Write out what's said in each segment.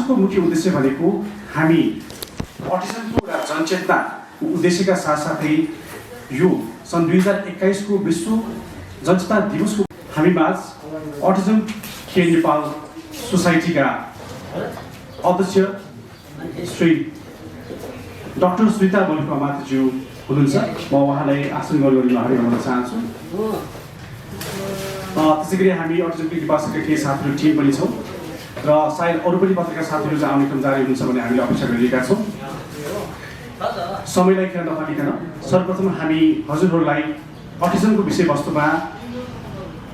आजको मुख्य उद्देश्य भनेको हामी अटिजमको एउटा जनचेतना उद्देश्यका साथसाथै यो सन् 2021 को विश्व जनचेतना दिवसको हामीमाझ अटिजम केयर नेपाल सोसाइटीका अध्यक्ष श्री डाक्टर सुनिता मल्लिक माथज्यू हुनुहुन्छ। म उहाँलाई आसन गर्न हार्दिक भन्न चाहन्छु। त्यसै गरी हामी अटिजम केयर नेपालका केही साथीहरू टिम पनि छौँ र सायद अरू पनि पत्रकार साथीहरू आउने क्रम जारी हुन्छ भन्ने हामीले अपेक्षा गरिरहेका छौँ। समयलाई खेर नफालिकन सर्वप्रथम हामी हजुरहरूलाई अटिजमको विषयवस्तुमा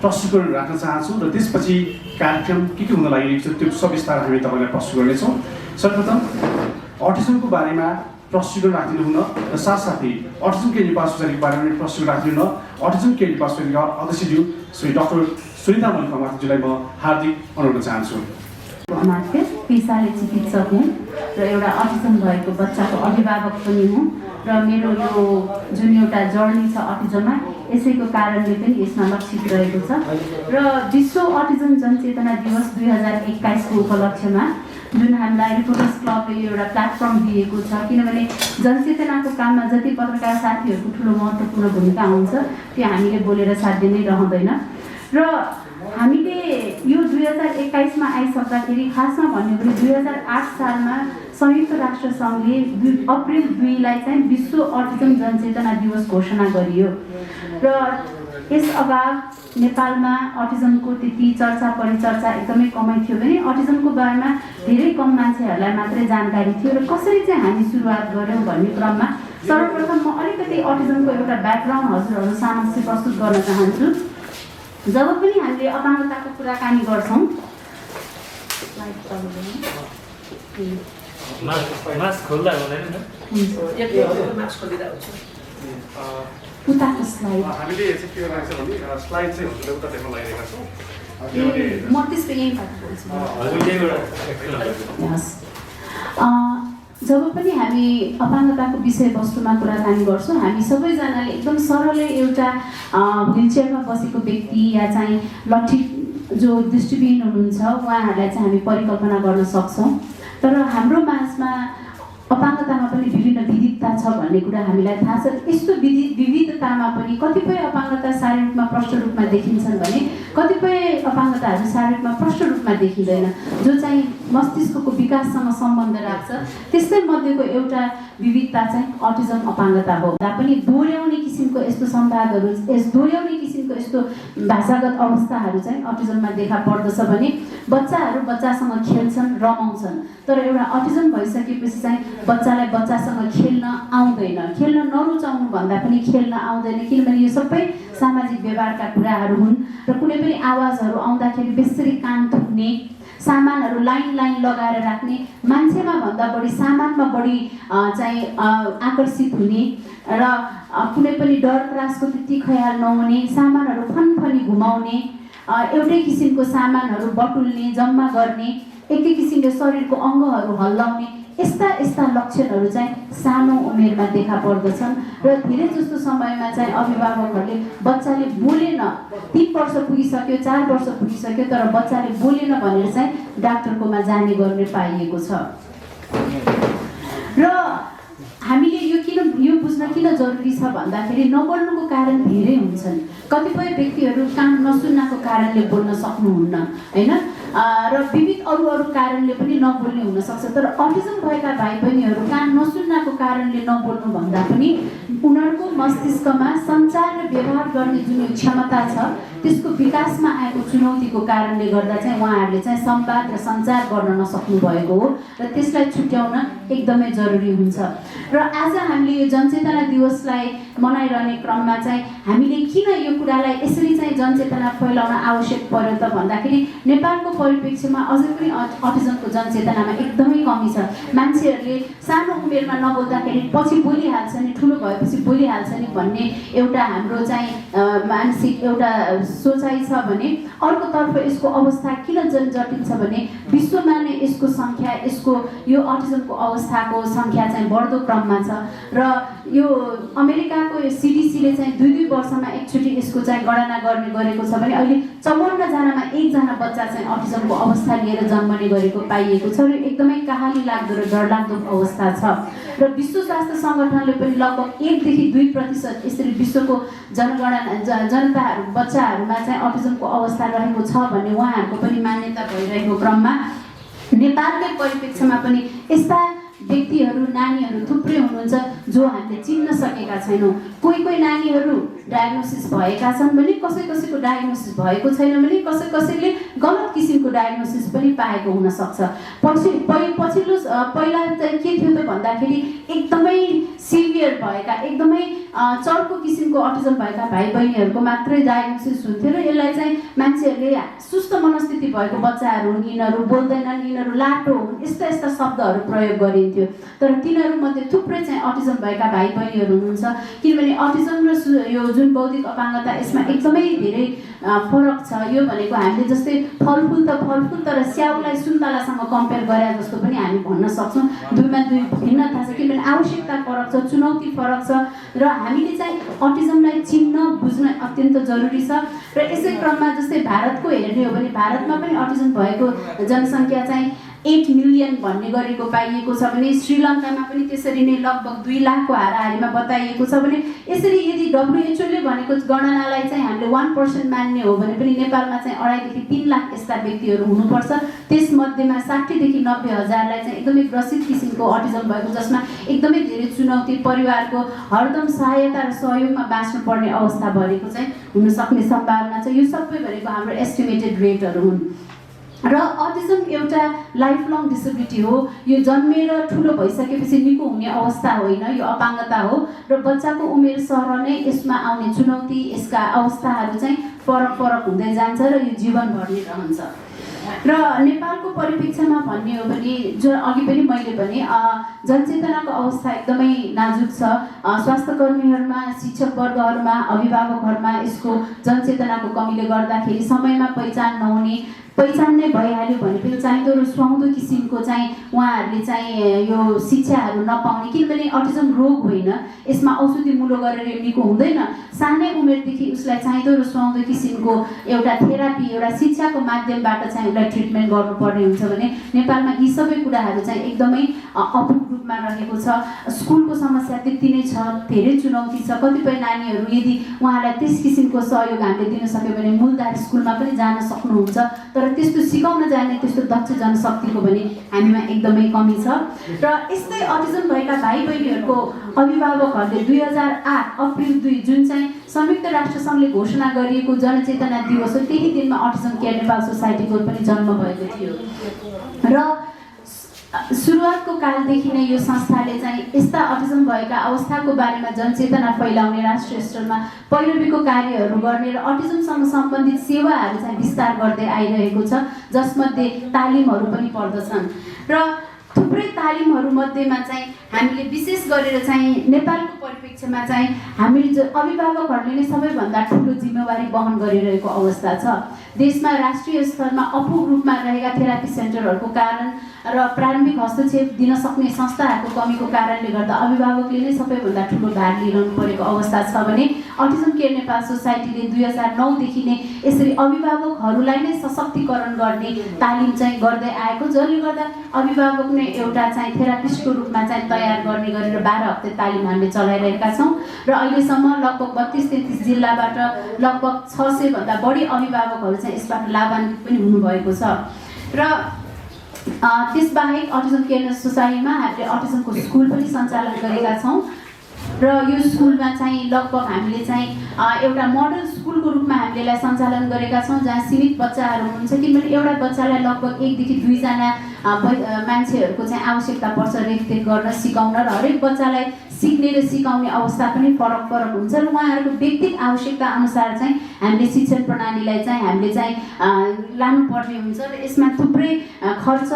प्रस्तुतिकरण राख्न चाहन्छौँ र त्यसपछि कार्यक्रम के हुन लागिरहेको छ त्यो सविस्तार हामी तपाईँलाई प्रस्तुत गर्नेछौँ। सर्वप्रथम अटिजमको बारेमा प्रस्तुतिकरण राखिदिनु हुन र साथसाथै अटिजम केयर नेपाल सोसाइटीको बारेमा प्रस्तुत राखिदिनु हुन अटिजम केयर नेपाल सोसाइटीका अध्यक्षज्यू श्री डाक्टर सुनिता मल्लिक माथज्यूलाई म हार्दिक अनुरोध चाहन्छु। अमात्य पेसाले चिकित्सक हुँ र एउटा अटिजम भएको बच्चाको अभिभावक पनि हुँ र मेरो यो जुन एउटा जर्नी छ अटिजममा यसैको कारणले पनि यसमा लक्षित रहेको छ र विश्व अटिजम जनचेतना दिवस 2021 को उपलक्ष्यमा जुन हामीलाई रिपोर्टर्स क्लबले एउटा प्लेटफर्म दिएको छ, किनभने जनचेतनाको काममा जति पत्रकार साथीहरूको ठुलो महत्त्वपूर्ण भूमिका हुन्छ त्यो हामीले बोलेर साध्य नै रहँदैन र हामीले यो 2021 मा आइसक्दाखेरि खासमा भन्यो भने 2008 सालमा संयुक्त राष्ट्र सङ्घले अप्रिल 2 लाई चाहिँ विश्व अटिजम जनचेतना दिवस घोषणा गरियो र यस अगाव नेपालमा अटिजमको त्यति चर्चा परिचर्चा एकदमै कमै थियो भने अटिजमको बारेमा धेरै कम मान्छेहरूलाई मात्रै जानकारी थियो र कसरी चाहिँ हामी सुरुवात गर्यौँ भन्ने क्रममा सर्वप्रथम म अलिकति अटिजमको एउटा ब्याकग्राउन्ड हजुरहरू समक्ष प्रस्तुत गर्न चाहन्छु। जब पनि हामीले अपाङ्गताको कुराकानी गर्छौँ उताको स्लाइड हामीले चाहिँ के गरिरहेको छ भने स्लाइड चाहिँ हजुरले उता देख्न लागिरहेका छौँ। म त्यसको यहीँ जब पनि हामी अपाङ्गताको विषयवस्तुमा कुराकानी गर्छौँ हामी सबैजनाले एकदम सरलै एउटा व्हिलचेयरमा बसेको व्यक्ति या चाहिँ लट्ठी जो दृष्टिविहीन हुनुहुन्छ उहाँहरूलाई चाहिँ हामी परिकल्पना गर्न सक्छौँ, तर हाम्रो माझमा अपाङ्गतामा पनि विभिन्न विविधता छ भन्ने कुरा हामीलाई थाहा छ। यस्तो विविधतामा पनि कतिपय अपाङ्गता शारीरिक रूपमा प्रष्ट रूपमा देखिन्छन् भने कतिपय अपाङ्गताहरू शारीरिक रूपमा प्रष्ट रूपमा देखिँदैन, जो चाहिँ मस्तिष्कको विकाससँग सम्बन्ध राख्छ। त्यस्तै मध्येको एउटा विविधता चाहिँ अटिजम अपाङ्गता हो। पनि दोहोऱ्याउने किसिमको यस्तो संवादहरू दोहोऱ्याउने किसिमको यस्तो भाषागत अवस्थाहरू चाहिँ अटिजममा देखा पर्दछ भने बच्चाहरू बच्चासँग खेल्छन् रमाउँछन्, तर एउटा अटिजम भइसकेपछि चाहिँ बच्चालाई बच्चासँग खेल्न आउँदैन, खेल्न नरुचाउनु भन्दा पनि खेल्न आउँदैन, किनभने यो सबै सामाजिक व्यवहारका कुराहरू हुन् र कुनै पनि आवाजहरू आउँदाखेरि बेसरी कान थुक्ने, सामानहरू लाइन लगाएर राख्ने, मान्छेमा भन्दा बढी सामानमा बढी चाहिँ आकर्षित हुने र कुनै पनि डर त्रासको त्यति ख्याल नहुने, सामानहरू फनफनी घुमाउने, एउटै किसिमको सामानहरू बटुल्ने जम्मा गर्ने, एकै किसिमले शरीरको अङ्गहरू हल्लाउने, यस्ता लक्षणहरू चाहिँ सानो उमेरमा देखा पर्दछन् र धेरै जस्तो समयमा चाहिँ अभिभावकहरूले बच्चाले बोलेन 3 वर्ष पुगिसक्यो 4 वर्ष पुगिसक्यो तर बच्चाले बोलेन भनेर चाहिँ डाक्टरकोमा जाने गर्ने पाइएको छ। र हामीले यो बुझ्न किन जरुरी छ भन्दाखेरि नबोल्नुको कारण धेरै हुन्छन्। कतिपय व्यक्तिहरू कान नसुन्नाको कारणले बोल्न सक्नुहुन्न हैन र विविध अरू कारणले पनि नबोल्ने हुन सक्छ, तर अटिजम भएका भाइ बहिनीहरू कान नसुन्नाको कारणले नबोल्नु भन्दा पनि उनीहरूको मस्तिष्कमा सञ्चार र व्यवहार गर्ने जुन क्षमता छ त्यसको विकासमा आएको चुनौतीको कारणले गर्दा चाहिँ उहाँहरूले चाहिँ संवाद र सञ्चार गर्न नसक्नु भएको हो र त्यसलाई छुट्याउन एकदमै जरुरी हुन्छ। र आज हामीले यो जनचेतना दिवसलाई मनाइरहने क्रममा चाहिँ हामीले किन यो कुरालाई यसरी चाहिँ जनचेतना फैलाउन आवश्यक पर्यो त भन्दाखेरि नेपालको परिप्रेक्ष्यमा अझै पनि अटिजमको जनचेतनामा एकदमै कमी छ। मान्छेहरूले सानो उमेरमा नबोल्दाखेरि पछि बोलिहाल्छ नि, ठुलो भएपछि बोलिहाल्छ नि भन्ने एउटा हाम्रो चाहिँ मानसिक एउटा सोचाइ छ भने अर्कोतर्फ यसको अवस्था किन जटिल छ भने विश्वमा नै यसको सङ्ख्या यो अटिजमको अवस्थाको सङ्ख्या चाहिँ बढ्दो क्रममा छ र यो अमेरिकाको CDC-ले चाहिँ 2-2 वर्षमा एकचोटि यसको चाहिँ गणना गरेको छ भने अहिले 54 जनामा 1 जना बच्चा चाहिँ अटिजमको अवस्था लिएर जन्मने गरेको पाइएको छ र एकदमै कहानी लाग्दो र डरलाग्दो अवस्था छ। र विश्व स्वास्थ्य सङ्गठनले पनि लगभग 1 देखि 2% यसरी विश्वको जनताहरू बच्चाहरूमा चाहिँ अटिजमको अवस्था रहेको छ भन्ने उहाँहरूको पनि मान्यता भइरहेको क्रममा नेपालकै परिप्रेक्ष्यमा पनि यस्ता व्यक्तिहरू नानीहरू थुप्रै हुनुहुन्छ जो हामीले चिन्न सकेका छैनौँ। कोही नानीहरू डायग्नोसिस भएका छन् भने कसैको डायग्नोसिस भएको छैन भने कसैले गलत किसिमको डायग्नोसिस पनि पाएको हुन सक्छ। पछिल्लो पहिला चाहिँ के थियो त भन्दाखेरि एकदमै सिभियर भएका एकदमै चर्को किसिमको अटिजम भएका भाइ बहिनीहरूको मात्रै डायग्नोसिस हुन्थ्यो र यसलाई चाहिँ मान्छेहरूले सुस्त मनस्थिति भएको बच्चाहरू हुन्, यिनीहरू बोल्दैनन्, यिनीहरू लाटो हुन्, यस्ता शब्दहरू प्रयोग गरिन्थ्यो। तर तिनीहरूमध्ये थुप्रै चाहिँ अटिजम भएका भाइ बहिनीहरू हुनुहुन्छ, किनभने अटिजम र यो जुन बौद्धिक अपाङ्गता यसमा एकदमै धेरै फरक छ। यो भनेको हामीले जस्तै फलफुल तर स्याउलाई सुन्तलासँग कम्पेयर गरे जस्तो पनि हामी भन्न सक्छौँ। दुईमा दुई भिन्नता छ किनभने आवश्यकता फरक छ, चुनौती फरक छ र हामीले चाहिँ अटिजमलाई चिन्न बुझ्न अत्यन्त जरुरी छ। र यसै क्रममा जस्तै भारतको हेर्ने हो भने भारतमा पनि अटिजम भएको जनसङ्ख्या चाहिँ 8 मिलियन भन्ने गरेको पाइएको छ भने श्रीलङ्कामा पनि त्यसरी नै लगभग 2 लाखको हाराहारीमा बताइएको छ भने यसरी यदि WHO ले भनेको गणनालाई चाहिँ हामीले 1% मान्ने हो भने पनि नेपालमा चाहिँ 2.5 देखि 3 लाख यस्ता व्यक्तिहरू हुनुपर्छ। त्यसमध्येमा 60 देखि 90 हजारलाई चाहिँ एकदमै ग्रसित किसिमको अटिजम भएको जसमा एकदमै धेरै चुनौती परिवारको हरदम सहायता र सहयोगमा बाँच्नु पर्ने अवस्था भएको चाहिँ हुन सक्ने सम्भावना छ। यो सबै भनेको हाम्रो एस्टिमेटेड रेटहरू हुन्। र अटिजम एउटा लाइफ लङ डिसेबिलिटी हो। यो जन्मेर ठुलो भइसकेपछि निको हुने अवस्था होइन, यो अपाङ्गता हो र बच्चाको उमेर सर नै यसमा आउने चुनौती यसका अवस्थाहरू चाहिँ फरक हुँदै जान्छ र यो जीवनभर नै रहन्छ। र नेपालको परिप्रेक्ष्यमा भन्ने हो भने जो अघि पनि मैले भने जनचेतनाको अवस्था एकदमै नाजुक छ। स्वास्थ्यकर्मीहरूमा, शिक्षक वर्गहरूमा, अभिभावकहरूमा यसको जनचेतनाको कमीले गर्दाखेरि समयमा पहिचान नै भइहाल्यो भने पनि चाहिँदो र सुहाउँदो किसिमको चाहिँ उहाँहरूले चाहिँ यो शिक्षाहरू नपाउने, किनभने अटिजम रोग होइन, यसमा औषधि मुलो गरेर निको हुँदैन। सानै उमेरदेखि उसलाई चाहिँदो र सुहाउँदो किसिमको एउटा थेरापी, एउटा शिक्षाको माध्यमबाट चाहिँ उसलाई ट्रिटमेन्ट गर्नुपर्ने हुन्छ भने नेपालमा यी सबै कुराहरू चाहिँ एकदमै अपुग रूपमा रहेको छ। स्कुलको समस्या त्यति नै छ, धेरै चुनौती छ। कतिपय नानीहरू यदि उहाँलाई त्यस किसिमको सहयोग हामीले दिन सक्यो भने मूलधार स्कुलमा पनि जान सक्नुहुन्छ, तर त्यस्तो सिकाउन जाने त्यस्तो दक्ष जनशक्तिको भने हामीमा एकदमै कमी छ। र यस्तै अटिजम भएका भाइ बहिनीहरूको अभिभावकहरूले 2008 अप्रिल 2 जुन चाहिँ संयुक्त राष्ट्र सङ्घले घोषणा गरिएको जनचेतना दिवस हो, त्यही दिनमा अटिजम केयर नेपाल सोसाइटीको पनि जन्म भएको थियो। र सुरुवातको कालदेखि नै यो संस्थाले चाहिँ यस्ता अटिजम भएका अवस्थाको बारेमा जनचेतना फैलाउने, राष्ट्रिय स्तरमा पैरवीको कार्यहरू गर्ने र अटिजमसँग सम्बन्धित सेवाहरू चाहिँ विस्तार गर्दै आइरहेको छ, जसमध्ये तालिमहरू पनि पर्दछन्। र थुप्रै तालिमहरू मध्येमा चाहिँ हामीले विशेष गरेर चाहिँ नेपालको परिप्रेक्ष्यमा चाहिँ हामी अभिभावकहरूले नै सबैभन्दा ठुलो जिम्मेवारी वहन गरिरहेको अवस्था छ। देशमा राष्ट्रिय स्तरमा अपुग रूपमा रहेका थेरापी सेन्टरहरूको कारण र प्रारम्भिक हस्तक्षेप दिन सक्ने संस्थाहरूको कमीको कारणले गर्दा अभिभावकले नै सबैभन्दा ठुलो भार लिइरहनु परेको अवस्था छ भने अटिजम केयर नेपाल सोसाइटीले 2009 देखि नै यसरी अभिभावकहरूलाई नै सशक्तिकरण गर्ने तालिम चाहिँ गर्दै आएको, जसले गर्दा अभिभावक नै एउटा चाहिँ थेरापिस्टको रूपमा चाहिँ तयार गर्ने गरेर 12 हप्ते तालिम हामीले चलाइरहेका छौँ र अहिलेसम्म लगभग 32-33 जिल्लाबाट लगभग 600 भन्दा बढी अभिभावकहरू चाहिँ यसबाट लाभान्वित पनि हुनुभएको छ। र त्यसबाहेक अटिजम केयर सोसाइटीमा हामीले अटिजमको स्कुल पनि सञ्चालन गरेका छौँ र यो स्कुलमा चाहिँ लगभग हामीले चाहिँ एउटा मोडल स्कुलको रूपमा हामीले यसलाई सञ्चालन गरेका छौँ, जहाँ सीमित बच्चाहरू हुनुहुन्छ, किनभने एउटा बच्चालाई लगभग 1 देखि 2 जना मान्छेहरूको चाहिँ आवश्यकता पर्छ रेखदेख गर्न, सिकाउन, र हरेक बच्चालाई सिक्ने र सिकाउने अवस्था पनि फरक हुन्छ र उहाँहरूको व्यक्तिगत आवश्यकता अनुसार चाहिँ हामीले शिक्षण प्रणालीलाई चाहिँ हामीले चाहिँ लानुपर्ने हुन्छ र यसमा थुप्रै खर्च,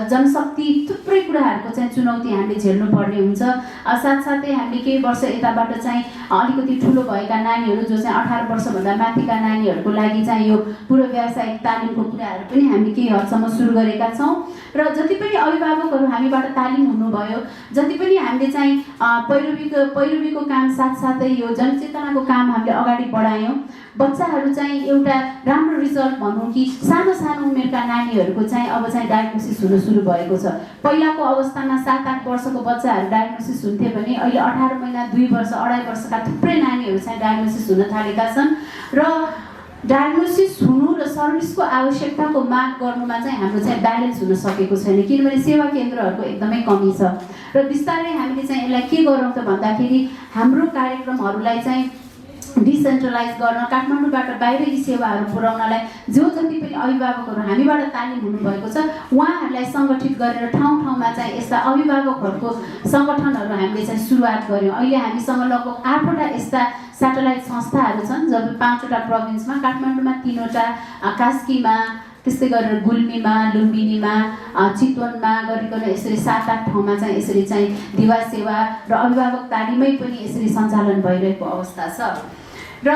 जनशक्ति, थुप्रै कुराहरूको चाहिँ चुनौती हामीले झेल्नुपर्ने हुन्छ। साथसाथै हामीले केही वर्ष यताबाट चाहिँ अलिकति ठुलो भएका नानीहरू जो चाहिँ 18 वर्षभन्दा माथिका नानीहरूको लागि चाहिँ यो पूर्व व्यावसायिक तालिमको कुराहरू पनि हामी केही हदसम्म सुरु गरेका छौँ गर्छौँ र जति पनि अभिभावकहरू हामीबाट तालिम हुनुभयो, जति पनि हामीले चाहिँ पैरवीको काम साथसाथै यो जनचेतनाको काम हामीले अगाडि बढायौँ। बच्चाहरू चाहिँ एउटा राम्रो रिजल्ट भनौँ कि सानो सानो उमेरका नानीहरूको चाहिँ अब चाहिँ डायग्नोसिस हुन सुरु भएको छ। पहिलाको अवस्थामा 7-8 वर्षको बच्चाहरू डायग्नोसिस हुन्थे भने अहिले 18 महिना 2 वर्ष 2.5 वर्षका थुप्रै नानीहरू चाहिँ डायग्नोसिस हुन थालेका छन् र डायग्नोसिस हुनु र सर्भिसको आवश्यकताको माग गर्नुमा चाहिँ हाम्रो चाहिँ ब्यालेन्स हुन सकेको छैन, किनभने सेवा केन्द्रहरूको एकदमै कमी छ र बिस्तारै हामीले चाहिँ यसलाई के गरौँ त भन्दाखेरि हाम्रो कार्यक्रमहरूलाई चाहिँ डिसेन्ट्रलाइज गर्न, काठमाडौँबाट बाहिर यी सेवाहरू पुर्याउनलाई जो जति पनि अभिभावकहरू हामीबाट तालिम हुनुभएको छ उहाँहरूलाई सङ्गठित गरेर ठाउँ ठाउँमा चाहिँ यस्ता अभिभावकहरूको सङ्गठनहरू हामीले चाहिँ सुरुवात गऱ्यौँ। अहिले हामीसँग लगभग 8वटा यस्ता स्याटेलाइट संस्थाहरू छन्, जब 5वटा प्रोभिन्समा, काठमाडौँमा 3वटा, कास्कीमा, त्यस्तै गरेर गुल्मीमा, लुम्बिनीमा, चितवनमा गरिकन यसरी 7-8 ठाउँमा चाहिँ यसरी चाहिँ दिवा सेवा र अभिभावक तालिमै पनि यसरी सञ्चालन भइरहेको अवस्था छ। र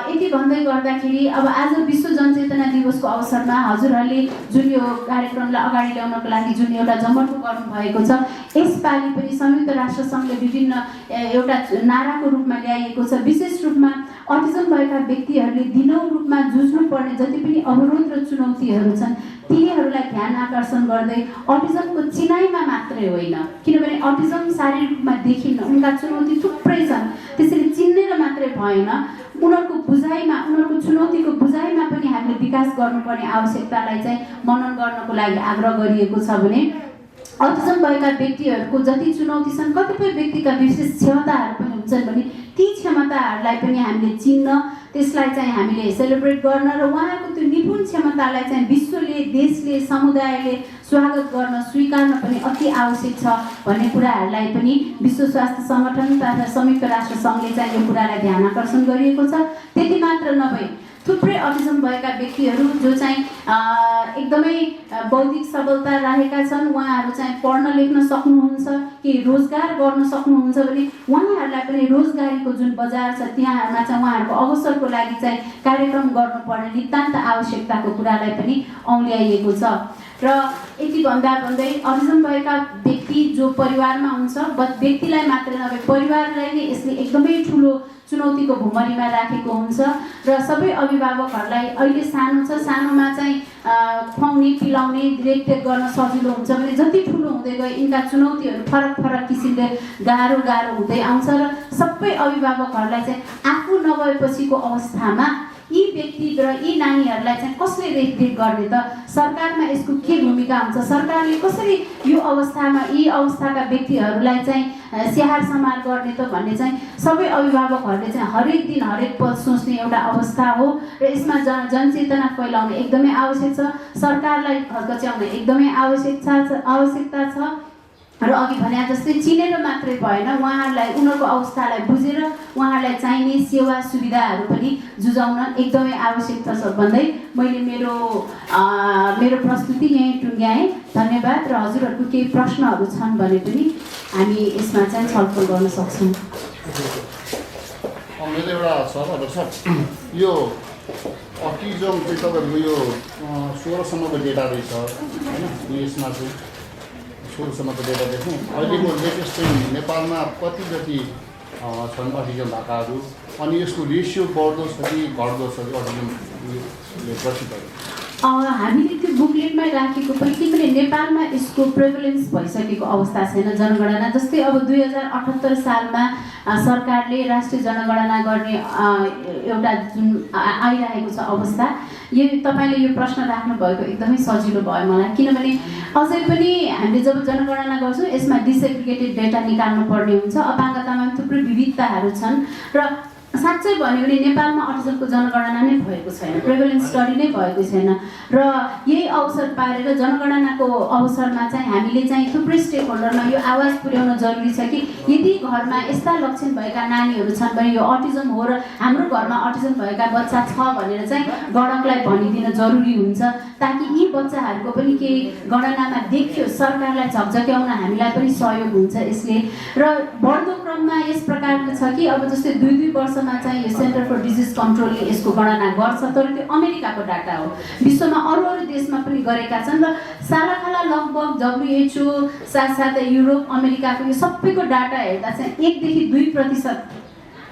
यति भन्दै गर्दाखेरि अब आज विश्व जनचेतना दिवसको अवसरमा हजुरहरूले जुन यो कार्यक्रमलाई अगाडि ल्याउनको लागि जुन एउटा जमर्को गर्नुभएको छ, यसपालि पनि संयुक्त राष्ट्र सङ्घले विभिन्न एउटा नाराको रूपमा ल्याइएको छ। विशेष रूपमा अटिजम भएका व्यक्तिहरूले दिनौँ रूपमा जुझ्नुपर्ने जति पनि अवरोध र चुनौतीहरू छन् तिनीहरूलाई ध्यान आकर्षण गर्दै अटिजमको चिनाइमा मात्रै होइन, किनभने अटिजम शारीरिक रूपमा देखिन्न, उनका चुनौती थुप्रै छन्, त्यसरी चिनेर मात्रै भएन, उनीहरूको बुझाइमा, उनीहरूको चुनौतीको बुझाइमा पनि हामीले विकास गर्नुपर्ने आवश्यकतालाई चाहिँ मनन गर्नको लागि आग्रह गरिएको छ। भने अटिजम भएका व्यक्तिहरूको जति चुनौती छन्, कतिपय व्यक्तिका विशेष क्षमताहरू पनि हुन्छन् भने ती क्षमताहरूलाई पनि हामीले चिन्न, त्यसलाई चाहिँ हामीले सेलिब्रेट गर्न र उहाँहरूको त्यो निपुण क्षमतालाई चाहिँ विश्वले, देशले, समुदायले स्वागत गर्न, स्वीकार्न पनि अति आवश्यक छ भन्ने कुराहरूलाई पनि विश्व स्वास्थ्य सङ्गठन तथा संयुक्त राष्ट्र सङ्घले चाहिँ यो कुरालाई ध्यान आकर्षण गरिएको छ। त्यति मात्र नभई थुप्रै अटिजम भएका व्यक्तिहरू जो चाहिँ एकदमै बौद्धिक सबलता राखेका छन्, उहाँहरू चाहिँ पढ्न लेख्न सक्नुहुन्छ कि रोजगार गर्न सक्नुहुन्छ भने उहाँहरूलाई पनि रोजगारीको जुन बजार छ त्यहाँमा चाहिँ उहाँहरूको अवसरको लागि चाहिँ कार्यक्रम गर्नुपर्ने नितान्त आवश्यकताको कुरालाई पनि औल्याइएको छ। र यति भन्दै अटिजम भएका व्यक्ति जो परिवारमा हुन्छ, व्यक्तिलाई मात्रै नभए परिवारलाई नै यसले एकदमै ठुलो चुनौतीको भुमरीमा राखेको हुन्छ र सबै अभिभावकहरूलाई अहिले सानो छ, सानोमा चाहिँ खुवाउने पिलाउने रेखदेख गर्न सजिलो हुन्छ भने जति ठुलो हुँदै गए यिनका चुनौतीहरू फरक फरक किसिमले गाह्रो हुँदै आउँछ र सबै अभिभावकहरूलाई चाहिँ आफू नभएपछिको अवस्थामा यी व्यक्ति र यी नानीहरूलाई चाहिँ कसले रेखदेख गर्ने त, सरकारमा यसको के भूमिका हुन्छ, सरकारले कसरी यो अवस्थामा यी अवस्थाका व्यक्तिहरूलाई चाहिँ स्याहार सम्हार गर्ने त भन्ने चाहिँ सबै अभिभावकहरूले चाहिँ हरेक दिन हरेक पल सोच्ने एउटा अवस्था हो र यसमा जनचेतना फैलाउन एकदमै आवश्यक छ, सरकारलाई घचघच्याउन एकदमै आवश्यकता छ र अघि भने जस्तै चिनेर मात्रै भएन, उहाँहरूलाई उनीहरूको अवस्थालाई बुझेर उहाँहरूलाई चाहिने सेवा सुविधाहरू पनि जुझाउन एकदमै आवश्यकता छ भन्दै मैले मेरो प्रस्तुति यहीँ टुङ्ग्याएँ। धन्यवाद र हजुरहरूको केही प्रश्नहरू छन् भने पनि हामी यसमा चाहिँ छलफल गर्न सक्छौँ। मेरो एउटा सवाल छ, यो अटिजम चाहिँ तपाईँहरूको यो 16सम्मको डेटा रहेछ होइन, यसमा चाहिँ 16सम्मको डेटा देख्यौँ। अहिलेको लेटेस्ट चाहिँ नेपालमा कति जति छन् अटिजम भएकाहरू, अनि यसको रेसियो बढ्दो छ कि घट्दो छ कि अटिजमले प्रसिद्धहरू? हामीले त्यो बुकलेटमै राखेको पनि, किनभने नेपालमा यसको प्रेभलेन्स भइसकेको अवस्था छैन जनगणना। जस्तै अब 2078 सालमा सरकारले राष्ट्रिय जनगणना गर्ने एउटा जुन आइरहेको छ अवस्था, यो तपाईँले यो प्रश्न राख्नुभएको एकदमै सजिलो भयो मलाई, किनभने अझै पनि हामीले जब जनगणना गर्छौँ यसमा डिसेग्रिगेटेड डेटा निकाल्नु पर्ने हुन्छ, अपाङ्गतामा थुप्रै विविधताहरू छन् र साँच्चै भन्यो भने नेपालमा अटिजमको जनगणना नै भएको छैन, प्रेभलेन्स स्टडी नै भएको छैन र यही अवसर पारेर जनगणनाको अवसरमा चाहिँ हामीले चाहिँ थुप्रै स्टेक होल्डरमा यो आवाज पुर्याउन जरुरी छ कि यदि घरमा यस्ता लक्षण भएका नानीहरू छन् भने यो अटिजम हो र हाम्रो घरमा अटिजम भएका बच्चा छ भनेर चाहिँ गणकलाई भनिदिन जरुरी हुन्छ, ताकि यी बच्चाहरूको पनि केही गणनामा देखियो, सरकारलाई झकझक्याउन हामीलाई पनि सहयोग हुन्छ यसले। र बढ्दो क्रममा यस प्रकारको छ कि अब जस्तै 2-2 वर्षमा वर्षमा चाहिँ यो सेन्टर फर डिजिज कन्ट्रोलले यसको गणना गर्छ, तर त्यो अमेरिकाको डाटा हो। विश्वमा अरू देशमा पनि गरेका छन् र सालाखाला लगभग WHO साथसाथै युरोप अमेरिकाको यो सबैको डाटा हेर्दा चाहिँ 1 देखि 2%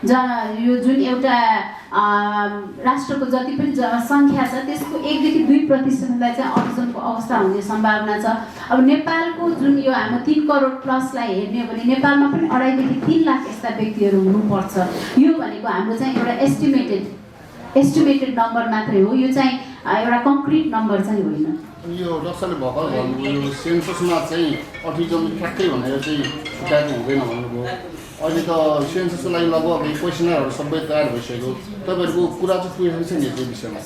यो जुन एउटा राष्ट्रको जति पनि जनसङ्ख्या छ त्यसको 1 देखि 2%लाई चाहिँ अटिजमको अवस्था हुने सम्भावना छ। अब नेपालको जुन यो हाम्रो 3 करोड प्लसलाई हेर्ने हो भने नेपालमा पनि 2.5 देखि 3 लाख यस्ता व्यक्तिहरू हुनुपर्छ। यो भनेको हाम्रो चाहिँ एउटा एस्टिमेटेड नम्बर मात्रै हो, यो चाहिँ एउटा कङ्क्रिट नम्बर चाहिँ होइन। यो डक्टरले भर्खर भन्नुभयो यो सेन्ससमा चाहिँ अटिजम ठ्याक्कै भनेर चाहिँ छुट्याएको हुँदैन भन्नुभयो। अहिले त सेन्ससको लागि लगभग क्वेसनरहरू सबै तयार भइसक्यो, तपाईँहरूको कुरा चाहिँ पुगेको छ नि यो विषयमा?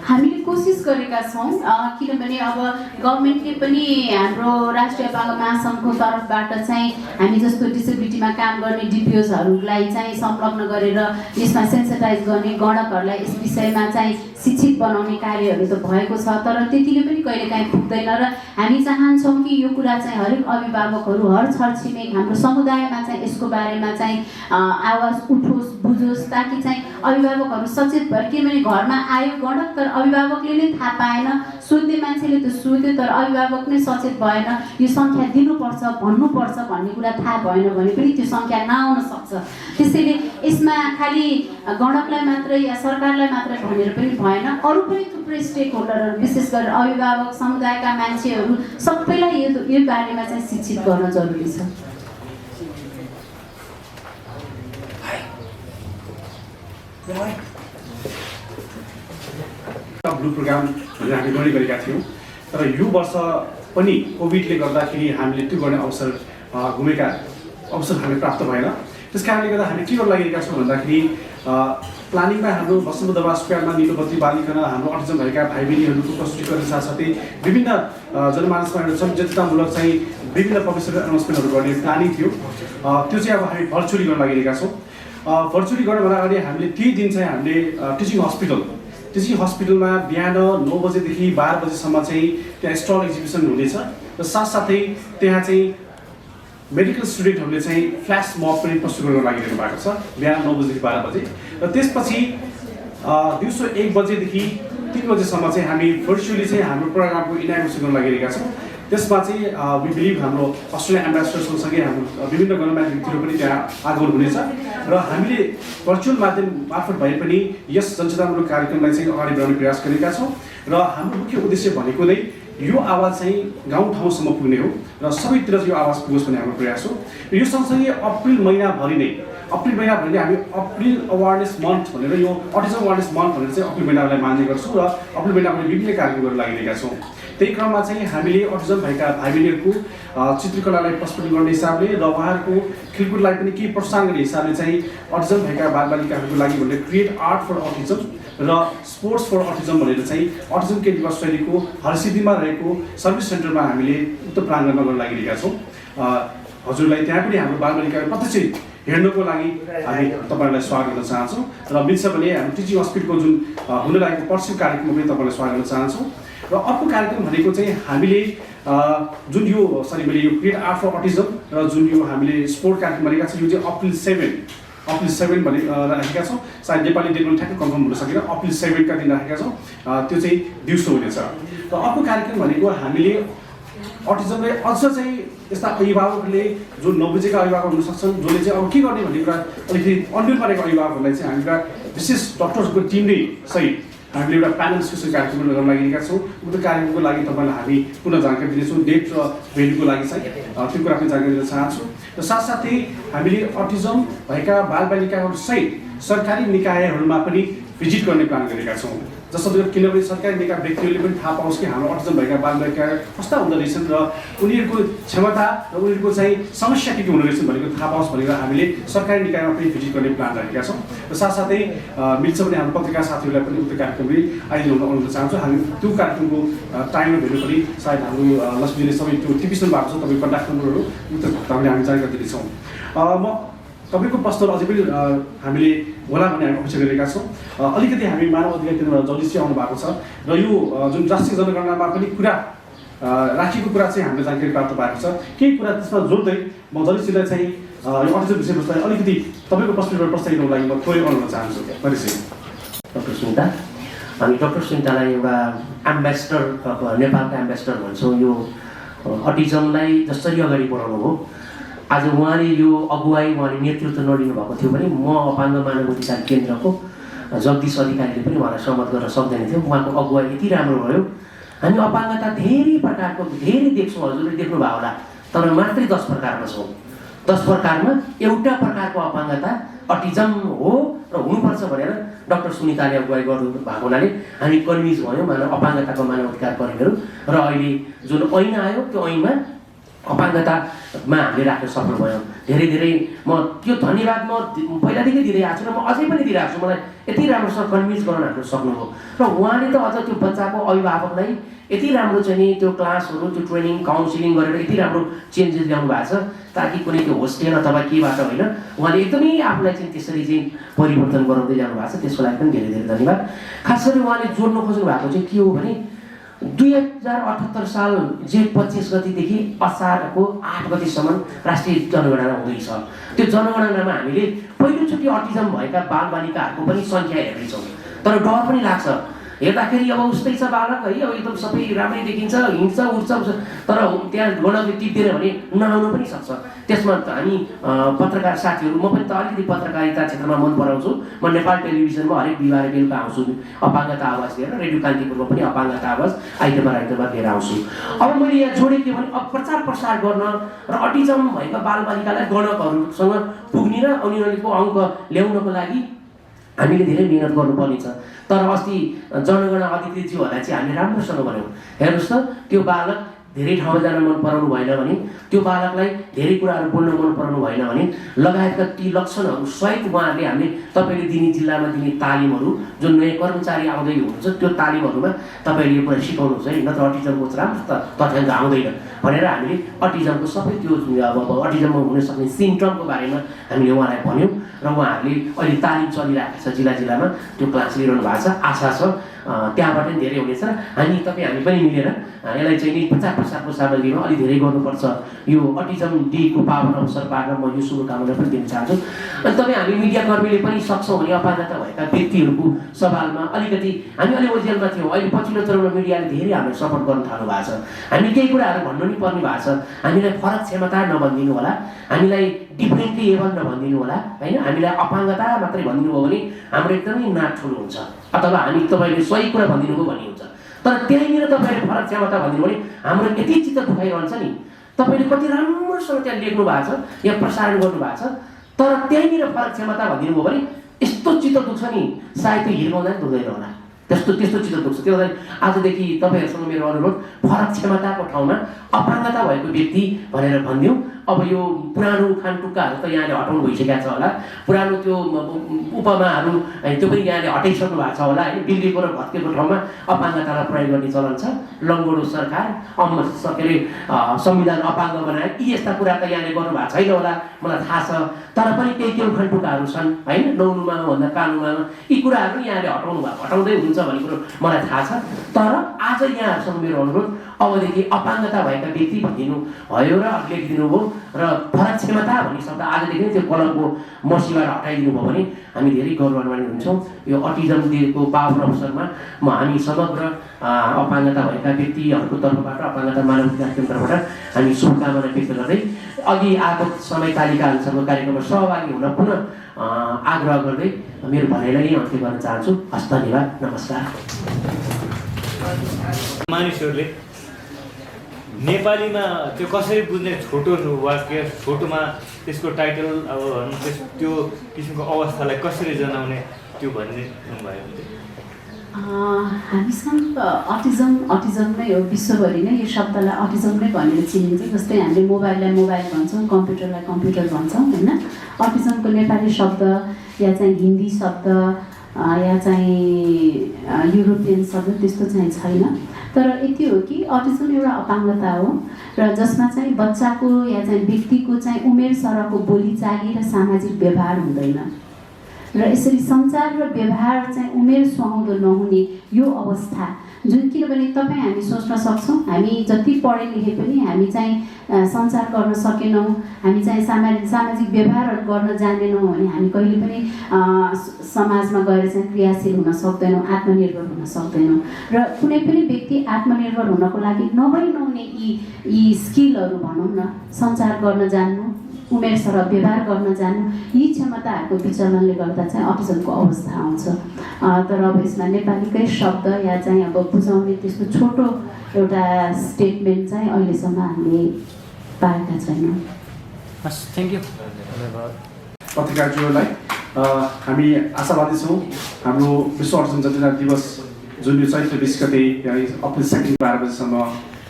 हामीले कोसिस गरेका छौँ, किनभने अब गभर्मेन्टले पनि हाम्रो राष्ट्रिय बाल महासङ्घको तर्फबाट चाहिँ हामी जस्तो डिसेबिलिटीमा काम गर्ने डिपिओजहरूलाई चाहिँ संलग्न गरेर यसमा सेन्सिटाइज गर्ने, गणकहरूलाई यस विषयमा चाहिँ शिक्षित बनाउने कार्यहरू त भएको छ, तर त्यतिले पनि कहिलेकाहीँ पुग्दैन। र हामी चाहन्छौँ कि यो कुरा चाहिँ हरेक अभिभावकहरू, हर छरछिमेक हाम्रो समुदायमा चाहिँ यसको बारेमा चाहिँ आवाज उठोस्, बुझोस्, ताकि चाहिँ अभिभावकहरू सचेत भएर, किनभने घरमा आयो गणक तर अभिभावकले नै थाहा पाएन, सोध्ने मान्छेले त सोध्यो तर अभिभावक नै सचेत भएन, यो सङ्ख्या दिनुपर्छ भन्नुपर्छ भन्ने कुरा थाहा भएन भने पनि त्यो सङ्ख्या नआउन सक्छ। त्यसैले यसमा खालि गणकलाई मात्रै या सरकारलाई मात्रै भनेर पनि भएन, अरू पनि थुप्रै स्टेक होल्डरहरू विशेष गरेर अभिभावक, समुदायका मान्छेहरू सबैलाई यो बारेमा चाहिँ शिक्षित गर्न जरुरी छ। ब्लू प्रोग्राम भनेर हामी गर्ने गरेका थियौँ, तर यो वर्ष पनि कोभिडले गर्दाखेरि हामीले त्यो गर्ने अवसर हामीले प्राप्त भएन। त्यस कारणले गर्दा हामी के गर्न लागिरहेका छौँ भन्दाखेरि प्लानिङमा हाम्रो वसुन्धरा स्क्वायरमा नीलोबद्री बालिकन हाम्रो अटिजम भएका भाइ बहिनीहरूको प्रस्तुतिकरण साथसाथै विभिन्न जनमानसमा एउटा सचेतनामूलक चाहिँ विभिन्न पब्लिसिटी एनाउन्समेन्टहरू गर्ने प्लानिङ थियो। त्यो चाहिँ अब हामी भर्चुअली गर्न लागिरहेका छौँ। भर्चुअली गर्नुभन्दा अगाडि हामीले त्यही दिन चाहिँ हामीले टिचिङ हस्पिटलमा बिहान 9 बजेदेखि 12 बजेसम्म चाहिँ त्यहाँ स्टल एक्जिबिसन हुनेछ र साथसाथै त्यहाँ चाहिँ मेडिकल स्टुडेन्टहरूले चाहिँ फ्ल्यास मब पनि प्रस्तुत गर्न लागिरहनु भएको छ बिहान 9 बजेदेखि 12 बजे र त्यसपछि दिउँसो 1 बजेदेखि 3 बजेसम्म चाहिँ हामी भर्चुअली चाहिँ हाम्रो प्रोग्रामको इनागुरेसन गर्न लागिरहेका छौँ। त्यसमा चाहिँ वी बिलिभ हाम्रो अस्ट्रेलियन एम्बेसडरसँगसँगै हाम्रो विभिन्न गणमान्य व्यक्तिहरू पनि त्यहाँ आगमन हुनेछ र हामीले भर्चुअल माध्यम मार्फत भए पनि यस जनचेतनामूलक कार्यक्रमलाई चाहिँ अगाडि बढाउने प्रयास गरेका छौँ र हाम्रो मुख्य उद्देश्य भनेको नै यो आवाज चाहिँ गाउँ ठाउँसम्म पुग्ने हो र सबैतिर यो आवाज पुगोस् भन्ने हाम्रो प्रयास हो। र यो सँगसँगै अप्रिल महिनाभरि हामी अप्रिल अवेरनेस मन्थ भनेर यो अटिजम अवेरनेस मन्थ भनेर चाहिँ अप्रिल महिनालाई मान्ने गर्छौँ र अप्रिल महिनाभरि विभिन्न कार्यक्रम गर्न लागिरहेका छौँ। त्यही क्रममा चाहिँ हामीले अटिजम भएका भाइ बहिनीहरूको चित्रकलालाई प्रस्फुटित गर्ने हिसाबले र उहाँहरूको खेलकुदलाई पनि केही प्रोत्साहन गर्ने हिसाबले चाहिँ अटिजम भएका बालबालिकाहरूको लागि भनेर क्रिएट आर्ट फर अटिजम र स्पोर्ट्स फर अटिजम भनेर चाहिँ अटिजम केयर दिवस शैलीको हरसिद्धीमा रहेको सर्भिस सेन्टरमा हामीले उक्त प्राङ्गणमा गर्न लागिरहेका छौँ। हजुरलाई त्यहाँ पनि हाम्रो बालबालिकाहरू प्रत्यक्ष हेर्नको लागि हामी तपाईँहरूलाई स्वागत गर्न चाहन्छौँ र मिल्छ भने हाम्रो टिचिङ हस्पिटलको जुन हुन लागेको पर्सिभ कार्यक्रममा पनि तपाईँलाई स्वागत गर्न चाहन्छौँ। र अर्को कार्यक्रम भनेको चाहिँ हामीले जुन यो मैले यो क्रिएट आर्ट फर अटिजम र जुन यो हामीले स्पोर्ट कार्यक्रम भनेका छौँ यो चाहिँ अप्रिल 7 भने राखेका छौँ। सायद नेपाली डेट पनि ठ्याक्कै कन्फर्म हुन सकेन, अप्रिल 7 का दिन राखेका छौँ। त्यो चाहिँ दिउँसो हुनेछ। र अर्को कार्यक्रम भनेको हामीले अटिजमले अझ चाहिँ यस्ता अभिभावकहरूले जो नबुझेका अभिभावक हुन सक्छन् जसले चाहिँ अब के गर्ने भन्ने कुरा अलिकति अन्यल पारेको अभिभावकहरूलाई चाहिँ हामी एउटा विशेष डक्टर्सको टिम नै सहित हामीले एउटा प्यानल डिस्कसन कार्यक्रम गर्न लागिरहेका छौँ। उक्त कार्यक्रमको लागि तपाईँलाई हामी पुनः जानकारी दिनेछौँ, डेट र भेन्यूको लागि चाहिँ त्यो कुरा पनि जानकारी दिन चाहन्छु। र साथसाथै हामीले अटिजम भएका बालबालिकाहरू सहित सरकारी निकायहरूमा पनि भिजिट गर्ने प्लान गरेका छौँ, जसरी किनभने सरकारी निकाय व्यक्तिहरूले पनि थाहा पाओस् कि हाम्रो अटिजम भएका बालबालिका कस्ता हुँदो रहेछन् र उनीहरूको क्षमता र उनीहरूको चाहिँ समस्या के हुँदो रहेछन् भनेको थाहा पाओस् भनेर हामीले सरकारी निकायमा पनि भिजिट गर्ने प्लान राखेका छौँ। र साथसाथै मिल्छ भने हाम्रो पत्रिका साथीहरूलाई पनि उक्त कार्यक्रमले आइदिनु अनुरोध चाहन्छौँ। हामी त्यो कार्यक्रमको टाइम र भेन्यू पनि सायद हाम्रो लक्ष्मीले सबै त्यो टिपिसन भएको छ, तपाईँको कन्ट्याक्ट नम्बरहरू उक्त तपाईँले हामी जानकारी दिनेछौँ। म तपाईँको प्रश्नहरू अझै पनि हामीले होला भन्ने हामी अपेक्षा गरिरहेका छौँ। अलिकति हामी मानव अधिकार केन्द्रमा जलिसी आउनु भएको छ र यो जुन राष्ट्रिय जनगणनामा पनि कुरा राखिएको कुरा चाहिँ हामीले जानकारी प्राप्त भएको छ। केही कुरा त्यसमा जोड्दै म जलिसीलाई चाहिँ यो अटिजम विषयवस्तुलाई अलिकति तपाईँको पर्सपेक्टिभबाट प्रस्ताविनको लागि म थोरै अनुरोध चाहन्छु परिचय। डक्टर सुनिता, हामी डक्टर सुनितालाई एउटा एम्बेसडर, नेपालको एम्बेसडर भन्छौँ। यो अटिजमलाई जसरी अगाडि बढाउनु हो, आज उहाँले यो अगुवाई, उहाँले नेतृत्व नलिनु भएको थियो भने म अपाङ्ग मानव अधिकार केन्द्रको जगदीश अधिकारीले पनि उहाँलाई सहमत गर्न सक्दैन थियो। उहाँको अगुवाई यति राम्रो भयो। हामी अपाङ्गता धेरै प्रकारको धेरै देख्छौँ, हजुरले देख्नुभयो होला, तर मात्रै 10 प्रकारमा छौँ। 10 प्रकारमा एउटा प्रकारको अपाङ्गता अटिजम हो र हुनुपर्छ भनेर डक्टर सुनिताले अगुवाई गर्नु भएको हुनाले हामी कन्भिन्स भयौँ अपाङ्गताको मानव अधिकार कर्मीहरू। र अहिले जुन ऐन आयो त्यो ऐनमा अपाङ्गतामा हामीले राख्न सफल भयौँ। धेरै धेरै म त्यो धन्यवाद म पहिलादेखि दिँदै आएको छु र म अझै पनि दिइरहेको छु। मलाई यति राम्रोसँग कन्भिन्स गर्न हाम्रो सक्नुभयो र उहाँले त अझ त्यो बच्चाको अभिभावकलाई यति राम्रो चाहिँ नि त्यो क्लासहरू, त्यो ट्रेनिङ, काउन्सिलिङ गरेर यति राम्रो चेन्जेस ल्याउनु भएको छ ताकि कुनै त्यो होस्टेल अथवा केबाट होइन, उहाँले एकदमै आफूलाई चाहिँ त्यसरी चाहिँ परिवर्तन गराउँदै जानु भएको छ। त्यसको लागि पनि धेरै धेरै धन्यवाद। खास गरी उहाँले जोड्नु खोज्नु भएको चाहिँ के हो भने 2078 साल जेठ 25 गतिदेखि असारको 8 गतिसम्म राष्ट्रिय जनगणना हुँदैछ। त्यो जनगणनामा हामीले पहिलोचोटि अटिजम भएका बालबालिकाहरूको पनि सङ्ख्या हेर्दैछौँ। तर डर पनि लाग्छ, हेर्दाखेरि अब उस्तै छ बालक है, अब एकदम सबै राम्रै देखिन्छ, हिँड्छ उठ्छ, तर त्यहाँ गणले टिप्दैन भने नआउनु पनि सक्छ। त्यसमा हामी पत्रकार साथीहरू, म पनि त अलिकति पत्रकारिता क्षेत्रमा मन पराउँछु। म नेपाल टेलिभिजनमा हरेक बिहिबार बेलुका आउँछु अपाङ्गता आवाज लिएर, रेडियो कान्तिपुरमा पनि अपाङ्गता आवाज आइतबार लिएर आउँछु। अब मैले यहाँ जोडेँ के भने अब प्रचार प्रसार गर्न र अटिजम भएका बालबालिकालाई गणकहरूसँग पुग्ने र उनीहरूको अङ्क ल्याउनको लागि हामीले धेरै मिहिनेत गर्नुपर्नेछ। तर अस्ति जनगणना अधिकृतज्यूहरूलाई चाहिँ हामीले राम्रोसँग भन्यौँ, हेर्नुहोस् त त्यो बालक धेरै ठाउँमा जान मन पराउनु भएन भने, त्यो बालकलाई धेरै कुराहरू बोल्न मन पराउनु भएन भने लगायतका ती लक्षणहरू सहित उहाँहरूले हामीले तपाईँले दिने जिल्लामा दिने तालिमहरू, जुन नयाँ कर्मचारी आउँदै हुनुहुन्छ त्यो तालिमहरूमा तपाईँले यो कुरा सिकाउनुहोस् है, नत्र अटिजमको राम्रो तथ्याङ्क आउँदैन भनेर हामीले अटिजमको सबै त्यो अब अटिजममा हुन सक्ने सिम्टमको बारेमा हामीले उहाँलाई भन्यौँ र उहाँहरूले अहिले तालिम चलिरहेको छ जिल्ला जिल्लामा, त्यो क्लास लिइरहनु भएको छ। आशा छ त्यहाँबाट पनि धेरै हुनेछ। हामी पनि मिलेर यसलाई चाहिँ नि प्रचार प्रसारको सामग्रीमा अलिक धेरै गर्नुपर्छ। यो अटिजम डेको पावन अवसर पाएर म यो शुभकामना पनि दिन चाहन्छु। अनि हामी मिडियाकर्मीले पनि सक्छौँ भने अपाङ्गता भएका व्यक्तिहरूको सवालमा अलिकति हामी अलि ओझेलमा थियौँ, अहिले पछिल्लो चरणमा मिडियाले धेरै हामीलाई सपोर्ट गर्न थाल्नु भएको छ। हामी केही कुराहरू भन्नु नि पर्ने भएको छ, हामीलाई फरक क्षमता नभनिदिनु होला, हामीलाई डिफ्रेन्टली एबल नभनिदिनु होला होइन, हामीलाई अपाङ्गता मात्रै भनिदिनु भयो भने हाम्रो एकदमै नाक ठुलो हुन्छ, अथवा हामी तपाईँले सही कुरा भनिदिनु भयो भन्ने हुन्छ। तर त्यहीँनिर तपाईँले फरक क्षमता भनिदिनु भने हाम्रो यति चित्त दुखाइरहन्छ नि। तपाईँले कति राम्रोसँग त्यहाँ लेख्नु भएको छ, यहाँ प्रसारण गर्नु भएको छ, तर त्यहीँनिर फरक क्षमता भनिदिनु भयो भने यस्तो चित्त दुख्छ नि, सायद त्यो हिर्काउँदा नि दुख्दैन होला, त्यस्तो चित्त दुख्छ। त्यो आजदेखि तपाईँहरूसँग मेरो अनुरोध, फरक क्षमताको ठाउँमा अपाङ्गता भएको व्यक्ति भनेर भनिदिउँ। अब यो पुरानो उखानटुक्काहरू त यहाँले हटाउनु भइसकेको छ होला, पुरानो त्यो उपमाहरू त्यो पनि यहाँले हटाइसक्नु भएको छ होला होइन। बिल्लीको र भत्केको ठाउँमा अपाङ्गतालाई प्रयोग गर्ने चलन छ। लङ्गोडो सरकार, के अरे संविधान अपाङ्ग बनाए, यी यस्ता कुरा त यहाँले गर्नुभएको छैन होला मलाई थाहा छ। तर पनि केही उखानटुक्काहरू छन् होइन, नौनुमा भन्दा कानुमा, यी कुराहरू यहाँले हटाउँदै हुन्छ भन्ने कुरो मलाई थाहा छ। तर आज यहाँहरूसँग मेरो अनुरोध, अबदेखि अपाङ्गता भएका व्यक्ति भनिदिनु भयो र लेखिदिनु भयो र फरक क्षमता भन्ने शब्द आजदेखि नै त्यो कलमको मसीबाट हटाइदिनु भयो भने हामी धेरै गौरवान्वित हुन्छौँ। यो अटिजम डेको पावन अवसरमा हामी समग्र अपाङ्गता भएका व्यक्तिहरूको तर्फबाट, अपाङ्गता मानव अधिकार केन्द्रबाट हामी शुभकामना व्यक्त गर्दै अघि आएको समय तालिका अनुसारको कार्यक्रममा सहभागी हुन पुनः आग्रह गर्दै मेरो भनाइलाई अन्त्य गर्न चाहन्छु। हस्त धन्यवाद, नमस्कार। मानिसहरूले नेपालीमा त्यो कसरी बुझ्ने, छोटो वाक्य छोटोमा त्यसको टाइटल अब त्यो किसिमको अवस्थालाई कसरी जनाउने त्यो भन्ने भयो भने हामीसँग अटिजम नै हो, विश्वभरि नै यो शब्दलाई अटिजम नै भनेर चिनिन्छ। जस्तै हामीले मोबाइललाई मोबाइल भन्छौँ, कम्प्युटरलाई कम्प्युटर भन्छौँ होइन। अटिजमको नेपाली शब्द या चाहिँ हिन्दी शब्द या चाहिँ युरोपियन शब्द त्यस्तो चाहिँ छैन। तर यति हो कि अटिजम एउटा अपाङ्गता हो र जसमा चाहिँ बच्चाको या चाहिँ व्यक्तिको चाहिँ उमेर सरहको बोलीचाली र सामाजिक व्यवहार हुँदैन र यसरी सञ्चार र व्यवहार चाहिँ उमेर सुहाउँदो नहुने यो अवस्था जुन किनभने तपाईँ हामी सोच्न सक्छौँ हामी जति पढे लेखे पनि हामी चाहिँ सञ्चार गर्न सकेनौँ, हामी चाहिँ सामाजिक व्यवहारहरू गर्न जानेनौँ भने हामी कहिले पनि समाजमा गएर चाहिँ क्रियाशील हुन सक्दैनौँ, आत्मनिर्भर हुन सक्दैनौँ। र कुनै पनि व्यक्ति आत्मनिर्भर हुनको लागि नहुने यी स्किलहरू भनौँ न, सञ्चार गर्न जान्नु, उमेर सरह व्यवहार गर्न जान्नु, यी क्षमताहरूको विचलनले गर्दा चाहिँ अटिजमको अवस्था आउँछ। तर अब यसमा नेपालीकै शब्द या चाहिँ अब बुझाउने त्यस्तो छोटो एउटा स्टेटमेन्ट चाहिँ अहिलेसम्म हामीले पाएका छैनौँ। हस्, थ्याङ्क यू। पत्रकारज्यूहरूलाई हामी आशावादी छौँ हाम्रो विश्व अटिजम जनचेतना दिवस जुन यो चैत्र 20 गते अप्रिल 2 12 बजीसम्म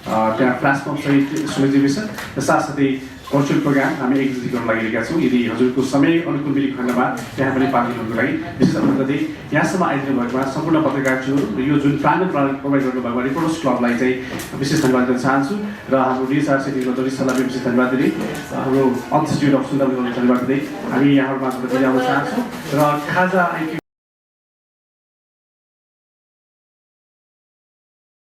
त्यहाँ फ्ल्यास मब सहित सुनिदिँदैछ र साथसाथै भर्चुअल प्रोग्राम हामी एक्जिक्युट गर्न लागिरहेका छौँ। यदि हजुरको समय अनुकूल मिली खण्डमा त्यहाँ पनि पार्टी गर्नुको लागि विशेष अनुरोध गर्दै यहाँसम्म आइदिनु भएकोमा सम्पूर्ण पत्रकारज्यूहरू र यो जुन प्राङ्गण प्रोभाइड गर्नुभएको रिपोर्टर्स क्लबलाई चाहिँ विशेष धन्यवाद दिन चाहन्छु र हाम्रो डिएसआर सिटी सल्लाहलाई विशेष धन्यवाद दिँदै हाम्रो अन्त्येष्टि डाक्टर सुन्दरलाई धन्यवाद दिँदै हामी यहाँहरूमा बिदा हुन चाहन्छौँ र खाजा